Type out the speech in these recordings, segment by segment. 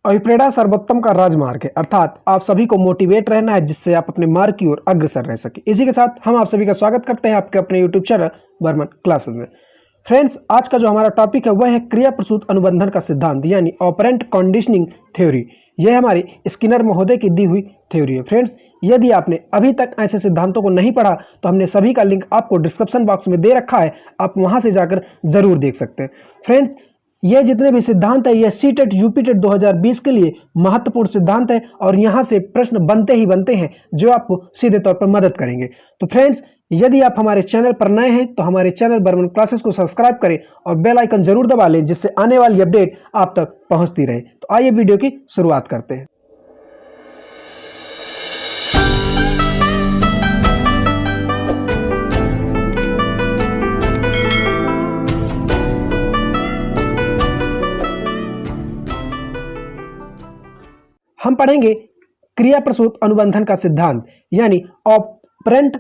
अभिप्रेरणा सर्वोत्तम का राजमार्ग है, अर्थात आप सभी को मोटिवेट रहना है जिससे आप अपने मार्ग की ओर अग्रसर रह सके। इसी के साथ हम आप सभी का स्वागत करते हैं आपके अपने यूट्यूब चैनल बर्मन क्लासेस में। फ्रेंड्स, आज का जो हमारा टॉपिक है वह है क्रिया प्रसूत अनुबंधन का सिद्धांत यानी ऑपरेंट कंडीशनिंग थ्योरी। यह हमारी स्किनर महोदय की दी हुई थ्योरी है। फ्रेंड्स, यदि आपने अभी तक ऐसे सिद्धांतों को नहीं पढ़ा तो हमने सभी का लिंक आपको डिस्क्रिप्शन बॉक्स में दे रखा है, आप वहां से जाकर जरूर देख सकते हैं। फ्रेंड्स, ये जितने भी सिद्धांत है ये सीटेट यूपीटेट 2020 के लिए महत्वपूर्ण सिद्धांत है और यहाँ से प्रश्न बनते ही बनते हैं जो आपको सीधे तौर पर मदद करेंगे। तो फ्रेंड्स, यदि आप हमारे चैनल पर नए हैं तो हमारे चैनल बर्मन क्लासेस को सब्सक्राइब करें और बेल आइकन जरूर दबा लें जिससे आने वाली अपडेट आप तक पहुंचती रहे। तो आइए वीडियो की शुरुआत करते हैं। हम पढ़ेंगे क्रिया प्रसूत अनुबंधन का सिद्धांत यानी ऑपरेंट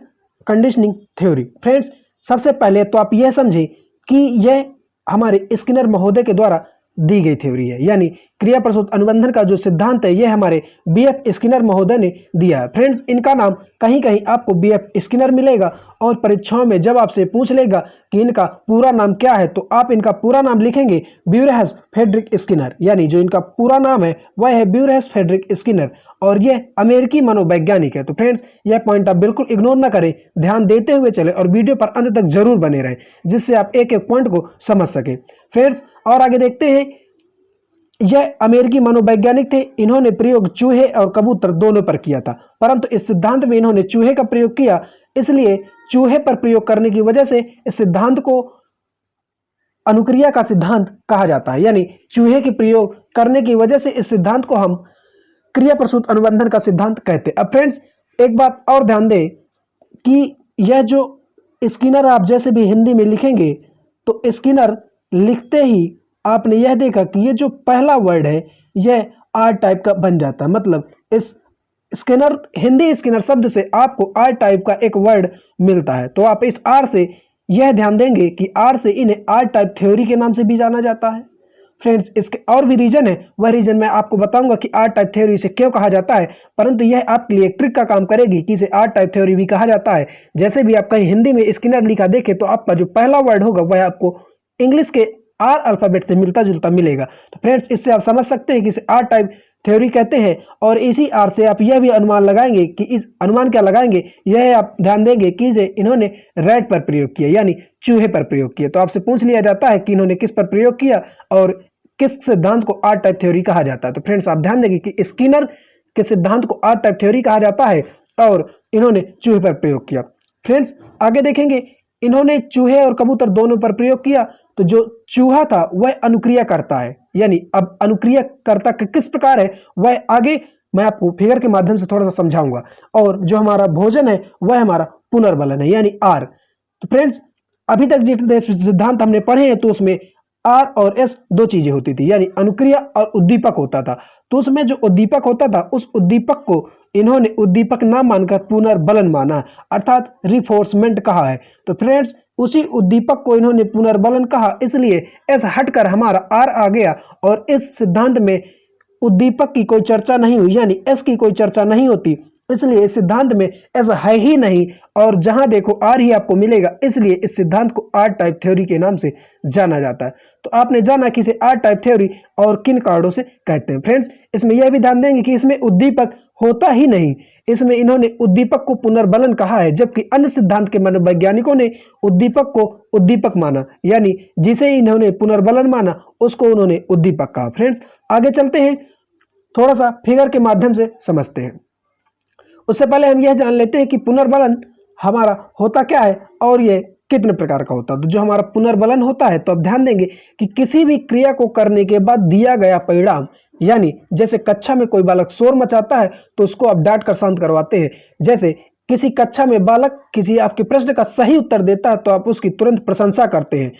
कंडीशनिंग थ्योरी। फ्रेंड्स, सबसे पहले तो आप यह समझें कि यह हमारे स्किनर महोदय के द्वारा दी गई थ्योरी है, यानी क्रिया प्रसूत अनुबंधन का जो सिद्धांत है यह हमारे बीएफ स्किनर महोदय ने दिया है। फ्रेंड्स, इनका नाम कहीं कहीं आपको बीएफ स्किनर मिलेगा और परीक्षाओं में जब आपसे पूछ लेगा कि इनका पूरा नाम क्या है तो आप इनका पूरा नाम लिखेंगे ब्यूरहेस फ्रेडरिक स्किनर, यानी जो इनका पूरा नाम है वह है ब्यूरहेस फ्रेडरिक स्किनर और यह अमेरिकी मनोवैज्ञानिक है। तो फ्रेंड्स, यह पॉइंट आप बिल्कुल इग्नोर ना करें, ध्यान देते हुए चले और वीडियो पर अंत तक जरूर बने रहें जिससे आप एक एक पॉइंट को समझ सके। फ्रेंड्स, और आगे देखते हैं, यह अमेरिकी मनोवैज्ञानिक थे। इन्होंने प्रयोग चूहे और कबूतर दोनों पर किया था, परंतु इस सिद्धांत में इन्होंने चूहे का प्रयोग किया, इसलिए चूहे पर प्रयोग करने की वजह से इस सिद्धांत को अनुक्रिया का सिद्धांत कहा जाता है, यानी चूहे के प्रयोग करने की वजह से इस सिद्धांत को हम क्रिया प्रसूत अनुबंधन का सिद्धांत कहते हैं। अब फ्रेंड्स, एक बात और ध्यान दें कि यह जो स्किनर आप जैसे भी हिंदी में लिखेंगे तो स्किनर लिखते ही आपने यह देखा कि ये जो पहला वर्ड है यह आर टाइप का बन जाता है। मतलब इस स्किनर हिंदी स्किनर शब्द से आपको आर टाइप का एक वर्ड मिलता है। तो आप इस आर से यह ध्यान देंगे कि आर से इन्हें आर टाइप थ्योरी के नाम से भी जाना जाता है। फ्रेंड्स, इसके और भी रीजन है, वह रीजन मैं आपको बताऊंगा कि आर टाइप थ्योरी इसे क्यों कहा जाता है, परंतु यह आपके लिए एक ट्रिक का काम करेगी कि इसे आर टाइप थ्योरी भी कहा जाता है। जैसे भी आप कहीं हिंदी में स्किनर लिखा देखें तो आपका जो पहला वर्ड होगा वह आपको इंग्लिश के आर अल्फाबेट से मिलता जुलता मिलेगा। तो फ्रेंड्स, इससे आप समझ सकते हैं कि इसे आर टाइप थ्योरी कहते हैं और इसी आर से आप यह भी अनुमान लगाएंगे कि इस अनुमान क्या लगाएंगे, यह आप ध्यान देंगे कि इसे इन्होंने रैट पर प्रयोग किया यानी चूहे पर प्रयोग किया। तो आपसे पूछ लिया जाता है कि इन्होंने किस पर प्रयोग किया और किस सिद्धांत को आर टाइप थ्योरी कहा जाता है। तो फ्रेंड्स, आप ध्यान देंगे कि स्किनर के सिद्धांत को आर टाइप थ्योरी कहा जाता है और इन्होंने चूहे पर प्रयोग किया। फ्रेंड्स, आगे देखेंगे, इन्होंने चूहे और कबूतर दोनों पर प्रयोग किया। तो जो चूहा था वह अनुक्रिया करता है, यानी अब अनुक्रिया करता किस प्रकार है वह आगे मैं आपको फिगर के माध्यम से थोड़ा सा समझाऊंगा। और जो हमारा भोजन है वह हमारा पुनर्बलन है यानी आर। तो फ्रेंड्स, अभी तक जितने सिद्धांत हमने पढ़े हैं तो उसमें आर और एस दो चीजें होती थी, यानी अनुक्रिया और उद्दीपक होता था। तो उसमें जो उद्दीपक होता था उस उद्दीपक को इन्होंने उद्दीपक ना मानकर पुनर्बलन माना, अर्थात रिफोर्समेंट कहा है। तो फ्रेंड्स, उसी उद्दीपक को इन्होंने पुनर्बलन कहा, इसलिए एस हटकर हमारा आर आ गया और इस सिद्धांत में उद्दीपक की कोई चर्चा नहीं हुई, यानी एस की कोई चर्चा नहीं होती, इसलिए इस सिद्धांत में एस है ही नहीं और जहां देखो आर ही आपको मिलेगा, इसलिए इस सिद्धांत को आर टाइप थ्योरी के नाम से जाना जाता है। तो आपने जाना कि इसे आर टाइप थ्योरी और किन कारणों से कहते हैं। फ्रेंड्स, इसमें यह भी ध्यान देंगे कि इसमें उद्दीपक होता ही नहीं, इसमें इन्होंने उद्दीपक को पुनर्बलन कहा है, जबकि अन्य सिद्धांत के मनोवैज्ञानिकों ने उद्दीपक को उद्दीपक माना, यानी जिसे इन्होंने पुनर्बलन माना उसको उन्होंने उद्दीपक कहा। फ्रेंड्स, आगे चलते हैं, थोड़ा सा फिगर के माध्यम से समझते हैं। उससे पहले हम यह जान लेते हैं कि पुनर्बलन हमारा होता क्या है और यह कितने प्रकार का होता है। तो जो हमारा पुनर्बलन होता है, तो अब ध्यान देंगे कि किसी भी क्रिया को करने के बाद दिया गया परिणाम, यानी जैसे कक्षा में कोई बालक शोर मचाता है तो उसको आप डांट कर शांत करवाते हैं। जैसे किसी कक्षा में बालक किसी आपके प्रश्न का सही उत्तर देता है तो आप उसकी तुरंत प्रशंसा करते हैं,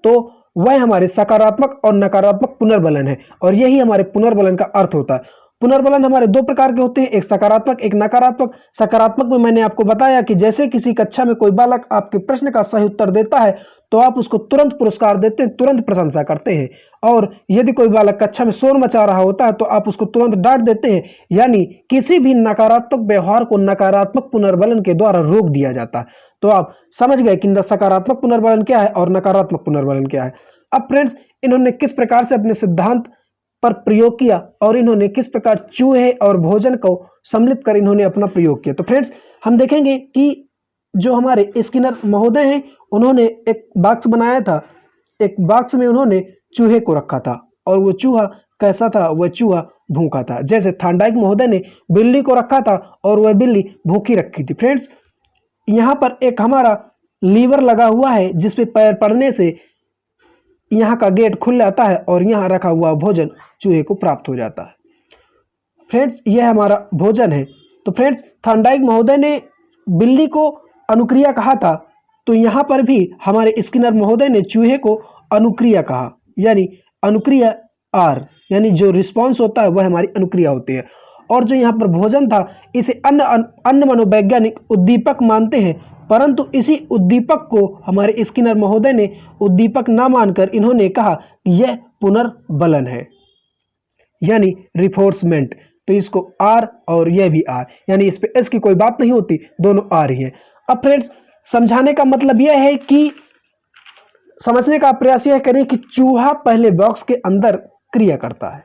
तो वह हमारे सकारात्मक और नकारात्मक पुनर्बलन है और यही हमारे पुनर्बलन का अर्थ होता है। पुनर्बलन हमारे दो प्रकार के होते हैं, एक सकारात्मक एक नकारात्मक। सकारात्मक में मैंने आपको बताया कि जैसे किसी कक्षा में कोई बालक आपके प्रश्न का सही उत्तर देता है तो आप उसको तुरंत पुरस्कार देते हैं, तुरंत प्रशंसा करते हैं। और यदि कोई बालक कक्षा में शोर मचा रहा होता है तो आप उसको तुरंत डांट देते हैं। यानी किसी भी नकारात्मक व्यवहार को नकारात्मक पुनर्बलन के द्वारा रोक दिया जाता है। तो आप समझ गए कि सकारात्मक पुनर्बलन क्या है और नकारात्मक पुनर्बलन क्या है। अब फ्रेंड्स, इन्होंने किस प्रकार से अपने सिद्धांत पर प्रयोग किया और इन्होंने किस प्रकार चूहे और भोजन को सम्मिलित कर इन्होंने अपना प्रयोग किया। तो फ्रेंड्स, हम देखेंगे कि जो हमारे स्किनर महोदय हैं उन्होंने एक बॉक्स बनाया था। एक बॉक्स में उन्होंने चूहे को रखा था और वो चूहा कैसा था, वह चूहा भूखा था। जैसे थॉर्नडाइक महोदय ने बिल्ली को रखा था और वह बिल्ली भूखी रखी थी। फ्रेंड्स, यहाँ पर एक हमारा लीवर लगा हुआ है जिसपे पैर पड़ने से यहाँ का गेट खुल जाता है और यहाँ रखा हुआ भोजन चूहे को प्राप्त हो जाता है। फ्रेंड्स, यह हमारा भोजन है। तो फ्रेंड्स, थॉर्नडाइक महोदय ने बिल्ली को अनुक्रिया कहा था, तो यहाँ पर भी हमारे स्किनर महोदय ने चूहे को अनुक्रिया कहा, यानी अनुक्रिया आर, यानी जो रिस्पॉन्स होता है वह हमारी अनुक्रिया होती है। और जो यहाँ पर भोजन था इसे अन्य मनोवैज्ञानिक उद्दीपक मानते हैं, परंतु इसी उद्दीपक को हमारे स्किनर महोदय ने उद्दीपक ना मानकर इन्होंने कहा कि यह पुनर्बलन है, यानी रिफोर्समेंट। तो इसको आर और यह भी आर, यानी इस पे एस की कोई बात नहीं होती, दोनों आर ही है। अब फ्रेंड्स, समझाने का मतलब यह है कि समझने का प्रयास यह करें कि चूहा पहले बॉक्स के अंदर क्रिया करता है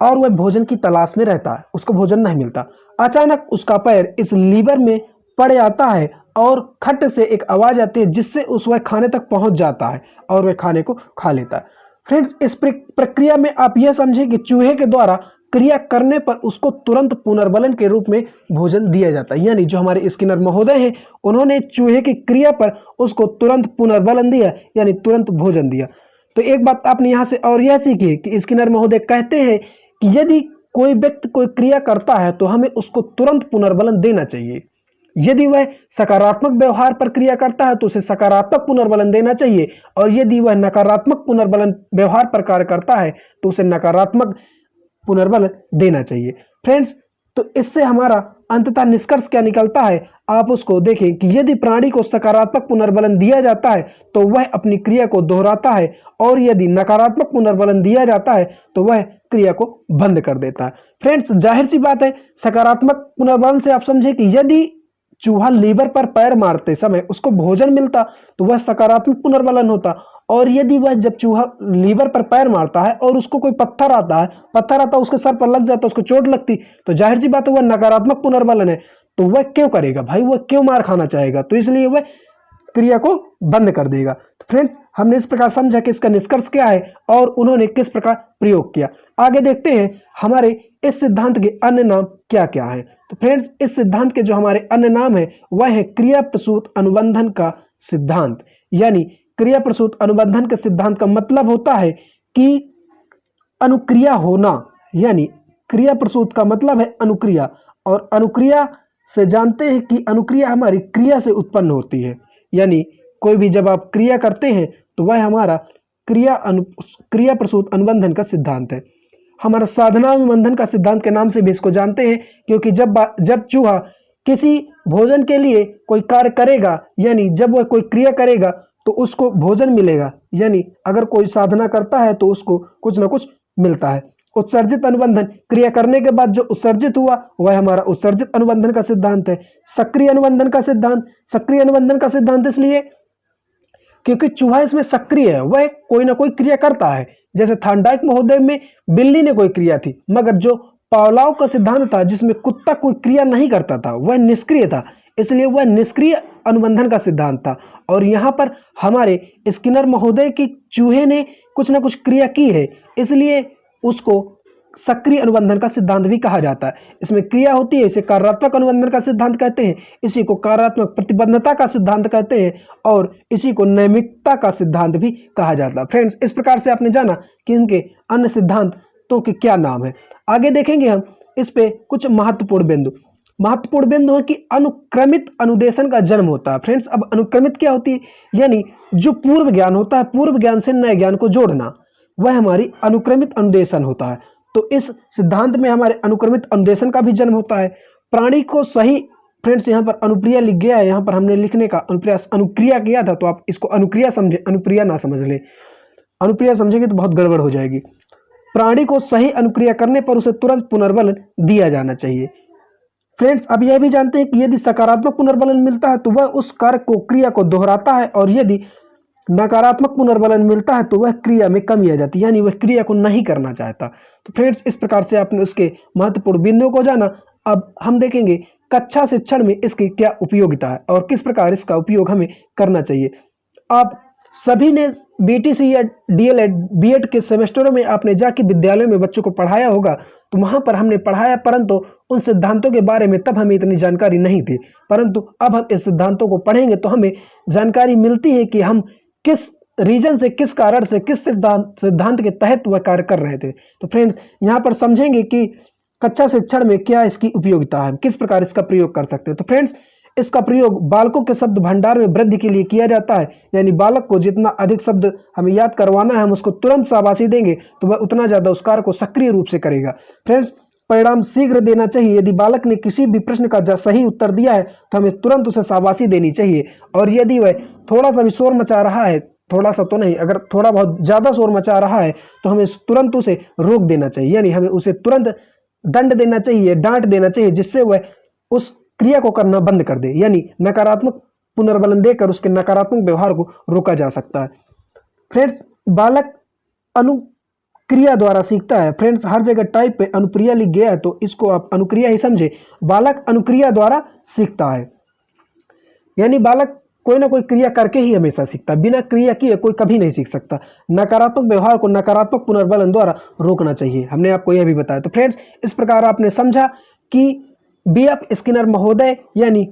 और वह भोजन की तलाश में रहता है, उसको भोजन नहीं मिलता। अचानक उसका पैर इस लीवर में पड़ जाता है और खट से एक आवाज आती है जिससे वह खाने तक पहुंच जाता है और वह खाने को खा लेता है। फ्रेंड्स, इस प्रक्रिया में आप यह समझें कि चूहे के द्वारा क्रिया करने पर उसको तुरंत पुनर्बलन के रूप में भोजन दिया जाता है। यानी जो हमारे स्किनर महोदय हैं उन्होंने चूहे की क्रिया पर उसको तुरंत पुनर्बलन दिया, यानी तुरंत भोजन दिया। तो एक बात आपने यहाँ से और यह सीखी कि स्किनर महोदय कहते हैं कि यदि कोई व्यक्ति कोई क्रिया करता है तो हमें उसको तुरंत पुनर्बलन देना चाहिए। यदि वह सकारात्मक व्यवहार पर क्रिया करता है तो उसे सकारात्मक पुनर्बलन देना चाहिए, और यदि वह नकारात्मक पुनर्बलन व्यवहार पर कार्य करता है तो उसे नकारात्मक पुनर्बलन देना चाहिए। फ्रेंड्स, तो इससे हमारा अंततः निष्कर्ष क्या निकलता है, आप उसको देखें कि यदि प्राणी को सकारात्मक पुनर्बलन दिया जाता है तो वह अपनी क्रिया को दोहराता है, और यदि नकारात्मक पुनर्बलन दिया जाता है तो वह क्रिया को बंद कर देता है। फ्रेंड्स, जाहिर सी बात है, सकारात्मक पुनर्बलन से आप समझे कि यदि चूहा लीवर पर पैर मारते समय उसको भोजन मिलता तो वह सकारात्मक पुनर्बलन होता, और यदि वह जब चूहा लीवर पर पैर मारता है और उसको कोई पत्थर आता उसके सर पर लग जाता, उसको चोट लगती, तो जाहिर सी बात है वह नकारात्मक पुनर्बलन है। तो वह क्यों करेगा भाई, वह क्यों मार खाना चाहेगा, तो इसलिए वह क्रिया को बंद कर देगा। तो फ्रेंड्स, हमने इस प्रकार समझा कि इसका निष्कर्ष क्या है और उन्होंने किस प्रकार प्रयोग किया। आगे देखते हैं हमारे इस सिद्धांत के अन्य नाम क्या क्या हैं। तो फ्रेंड्स, इस सिद्धांत के जो हमारे अन्य नाम है वह है क्रिया प्रसूत अनुबंधन का सिद्धांत। यानी क्रिया प्रसूत अनुबंधन के सिद्धांत का मतलब होता है कि अनुक्रिया होना, यानी क्रिया प्रसूत का मतलब है अनुक्रिया, और अनुक्रिया से जानते हैं कि अनुक्रिया हमारी क्रिया से उत्पन्न होती है। यानी कोई भी जब आप क्रिया करते हैं तो वह हमारा क्रिया प्रसूत अनुबंधन का सिद्धांत है। हमारा साधना अनुबंधन का सिद्धांत के नाम से भी इसको जानते हैं, क्योंकि जब चूहा किसी भोजन के लिए कोई कार्य करेगा, यानी जब वह कोई क्रिया करेगा तो उसको भोजन मिलेगा, यानी अगर कोई साधना करता है तो उसको कुछ ना कुछ मिलता है। उत्सर्जित अनुबंधन, क्रिया करने के बाद जो उत्सर्जित हुआ वह हमारा उत्सर्जित अनुबंधन का सिद्धांत है। सक्रिय अनुबंधन का सिद्धांत, सक्रिय अनुबंधन का सिद्धांत इसलिए क्योंकि चूहा इसमें सक्रिय है, वह कोई ना कोई क्रिया करता है। जैसे थॉर्नडाइक महोदय में बिल्ली ने कोई क्रिया थी, मगर जो पावलोव का सिद्धांत था जिसमें कुत्ता कोई क्रिया नहीं करता था वह निष्क्रिय था, इसलिए वह निष्क्रिय अनुबंधन का सिद्धांत था। और यहाँ पर हमारे स्किनर महोदय की चूहे ने कुछ ना कुछ क्रिया की है, इसलिए उसको सक्रिय अनुबंधन का सिद्धांत भी कहा जाता है। इसमें क्रिया होती है, इसे कार्यात्मक अनुबंधन का सिद्धांत कहते हैं, इसी को कार्यात्मक प्रतिबद्धता का सिद्धांत कहते हैं, और इसी को नैमित्तिकता का सिद्धांत भी कहा जाता है। फ्रेंड्स, इस प्रकार से आपने जाना कि इनके अन्य सिद्धांतों के क्या नाम है। आगे देखेंगे हम इस पे कुछ महत्वपूर्ण बिंदु है कि अनुक्रमित अनुदेशन का जन्म होता है। फ्रेंड्स, अब अनुक्रमित क्या होती है, यानी जो पूर्व ज्ञान होता है, पूर्व ज्ञान से नए ज्ञान को जोड़ना, वह हमारी अनुक्रमित अनुदेशन होता है। तो इस सिद्धांत में हमारे अनुक्रमित अनुदेशन का भी जन्म होता है। प्राणी को सही, फ्रेंड्स यहाँ पर अनुप्रिया लिख गया है, यहाँ पर हमने लिखने का अनुक्रिया किया था, तो आप इसको अनुक्रिया समझे, अनुप्रिया ना समझ ले। अनुप्रिया समझेंगे तो बहुत गड़बड़ हो जाएगी। प्राणी को सही अनुक्रिया करने पर उसे तुरंत पुनर्बलन दिया जाना चाहिए। फ्रेंड्स अब यह भी जानते हैं कि यदि सकारात्मक पुनर्बलन मिलता है तो वह उस कार्य को, क्रिया को दोहराता है, और यदि नकारात्मक पुनर्बलन मिलता है तो वह क्रिया में कमी आ जाती है, यानी वह क्रिया को नहीं करना चाहता। तो फ्रेंड्स इस प्रकार से आपने उसके महत्वपूर्ण बिंदुओं को जाना। अब हम देखेंगे कक्षा शिक्षण में इसकी क्या उपयोगिता है और किस प्रकार इसका उपयोग हमें करना चाहिए। आप सभी ने बीटीसी या डीएलएड, बीएड के सेमेस्टरों में आपने जाके विद्यालयों में बच्चों को पढ़ाया होगा, तो वहां पर हमने पढ़ाया, परंतु उन सिद्धांतों के बारे में तब हमें इतनी जानकारी नहीं थी। परंतु अब हम इस सिद्धांतों को पढ़ेंगे तो हमें जानकारी मिलती है कि हम किस रीजन से, किस कारण से, किस सिद्धांत के तहत वह कार्य कर रहे थे। तो फ्रेंड्स यहाँ पर समझेंगे कि कक्षा शिक्षण में क्या इसकी उपयोगिता है, किस प्रकार इसका प्रयोग कर सकते हैं। तो फ्रेंड्स इसका प्रयोग बालकों के शब्द भंडार में वृद्धि के लिए किया जाता है, यानी बालक को जितना अधिक शब्द हमें याद करवाना है, हम उसको तुरंत शाबाशी देंगे तो वह उतना ज्यादा उस कार्य को सक्रिय रूप से करेगा। फ्रेंड्स परिणाम शीघ्र देना चाहिए। यदि बालक ने किसी भी प्रश्न का सही उत्तर दिया है तो हमें तुरंत उसे शाबाशी देनी चाहिए, और यदि वह थोड़ा सा भी शोर मचा रहा है, थोड़ा सा तो नहीं, अगर थोड़ा बहुत ज्यादा शोर मचा रहा है तो हमें तुरंत उसे रोक देना चाहिए, यानी हमें उसे तुरंत दंड देना चाहिए, डांट देना चाहिए, जिससे वह उस क्रिया को करना बंद कर दे, यानी नकारात्मक पुनर्बलन देकर उसके नकारात्मक व्यवहार को रोका जा सकता है। फ्रेंड्स बालक अनुक्रिया द्वारा सीखता है। फ्रेंड्स हर जगह टाइप पे अनुप्रिया लिख गया है, तो इसको आप अनुक्रिया ही समझे। बालक अनुक्रिया द्वारा सीखता है, यानी बालक कोई ना कोई क्रिया करके ही हमेशा सीखता है, बिना क्रिया किए कोई कभी नहीं सीख सकता। नकारात्मक व्यवहार को नकारात्मक पुनर्बलन द्वारा रोकना चाहिए, हमने आपको यह भी बताया। तो फ्रेंड्स इस प्रकार आपने समझा कि बीएफ स्किनर महोदय यानी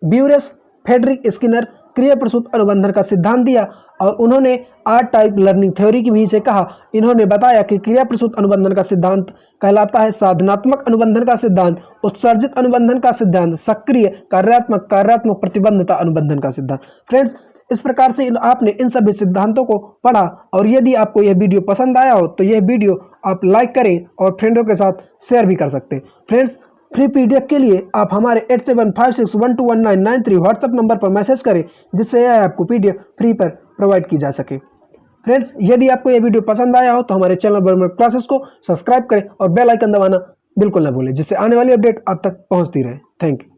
ब्यूरेस फ्रेडरिक स्किनर क्रिया प्रसूत अनुबंधन का सिद्धांत दिया, और उन्होंने आर टाइप लर्निंग थ्योरी की भी से कहा। इन्होंने बताया कि क्रिया प्रसूत अनुबंधन का सिद्धांत कहलाता है साधनात्मक अनुबंधन का सिद्धांत, उत्सर्जित अनुबंधन का सिद्धांत, सक्रिय कार्यात्मक कार्यात्मक प्रतिबंधता अनुबंधन का सिद्धांत। फ्रेंड्स इस प्रकार से आपने इन सभी सिद्धांतों को पढ़ा, और यदि आपको यह वीडियो पसंद आया हो तो यह वीडियो आप लाइक करें और फ्रेंडों के साथ शेयर भी कर सकते हैं। फ्रेंड्स फ्री पीडीएफ के लिए आप हमारे 8756121993 व्हाट्सएप नंबर पर मैसेज करें, जिससे यह आपको पीडीएफ फ्री पर प्रोवाइड की जा सके। फ्रेंड्स यदि आपको यह वीडियो पसंद आया हो तो हमारे चैनल पर क्लासेस को सब्सक्राइब करें और बेल आइकन दबाना बिल्कुल ना भूलें, जिससे आने वाली अपडेट आप तक पहुंचती रहे। Thank you.